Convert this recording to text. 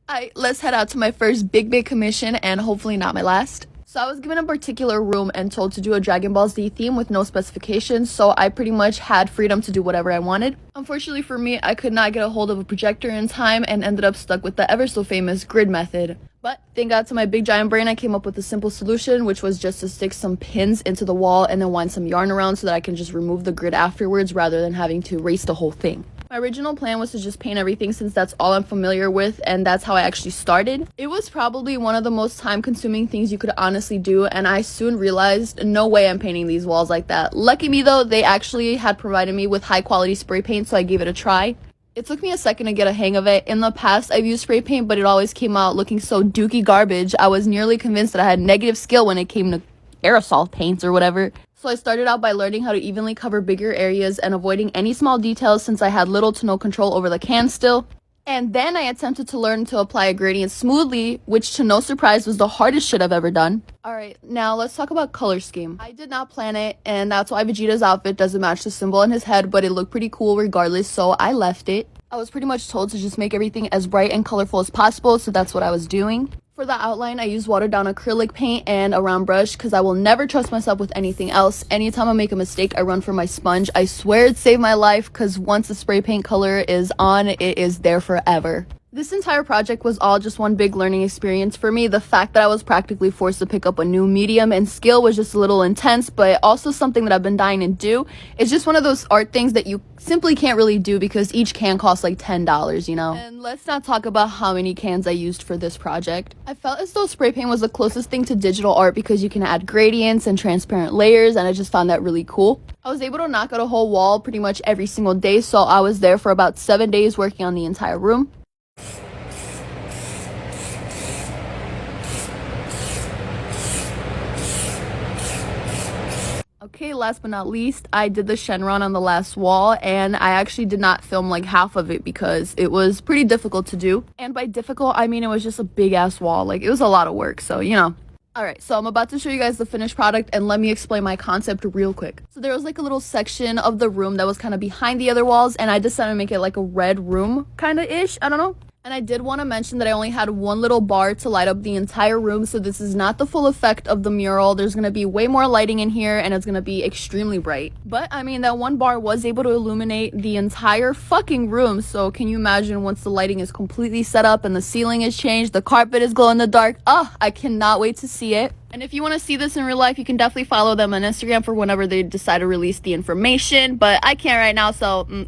Alright, let's head out to my first big commission and hopefully not my last. So I was given a particular room and told to do a Dragon Ball Z theme with no specifications, so I pretty much had freedom to do whatever I wanted. Unfortunately for me, I could not get a hold of a projector in time and ended up stuck with the ever so famous grid method. But thank God to my big giant brain, I came up with a simple solution, which was just to stick some pins into the wall and then wind some yarn around so that I can just remove the grid afterwards rather than having to erase the whole thing. My original plan was to just paint everything since that's all I'm familiar with, and that's how I actually started. It was probably one of the most time-consuming things you could honestly do, and I soon realized no way I'm painting these walls like that. Lucky me though, they actually had provided me with high-quality spray paint, so I gave it a try. It took me a second to get a hang of it. In the past, I've used spray paint, but it always came out looking so dookie garbage. I was nearly convinced that I had negative skill when it came to aerosol paints or whatever. So I started out by learning how to evenly cover bigger areas and avoiding any small details since I had little to no control over the can still. And then I attempted to learn to apply a gradient smoothly, which to no surprise was the hardest shit I've ever done. Alright, now let's talk about color scheme. I did not plan it, and that's why Vegeta's outfit doesn't match the symbol on his head, but it looked pretty cool regardless, so I left it. I was pretty much told to just make everything as bright and colorful as possible, so that's what I was doing. For the outline, I used watered down acrylic paint and a round brush because I will never trust myself with anything else. Anytime I make a mistake, I run for my sponge. I swear it saved my life because once the spray paint color is on, it is there forever. This entire project was all just one big learning experience for me. The fact that I was practically forced to pick up a new medium and skill was just a little intense, but also something that I've been dying to do. It's just one of those art things that you simply can't really do because each can costs like $10, you know? And let's not talk about how many cans I used for this project. I felt as though spray paint was the closest thing to digital art because you can add gradients and transparent layers, and I just found that really cool. I was able to knock out a whole wall pretty much every single day, so I was there for about 7 days working on the entire room. Okay, last but not least, I did the Shenron on the last wall, and I actually did not film like half of it because it was pretty difficult to do. And by difficult, I mean it was just a big ass wall. Like, it was a lot of work, so you know. Alright, so I'm about to show you guys the finished product, and let me explain my concept real quick. So there was like a little section of the room that was kind of behind the other walls, and I decided to make it like a red room kind of ish, I don't know. And I did want to mention that I only had one little bar to light up the entire room, so this is not the full effect of the mural. There's going to be way more lighting in here, and it's going to be extremely bright. But, I mean, that one bar was able to illuminate the entire fucking room, so can you imagine once the lighting is completely set up and the ceiling is changed, the carpet is glow in the dark? Oh, I cannot wait to see it. And if you want to see this in real life, you can definitely follow them on Instagram for whenever they decide to release the information, but I can't right now, so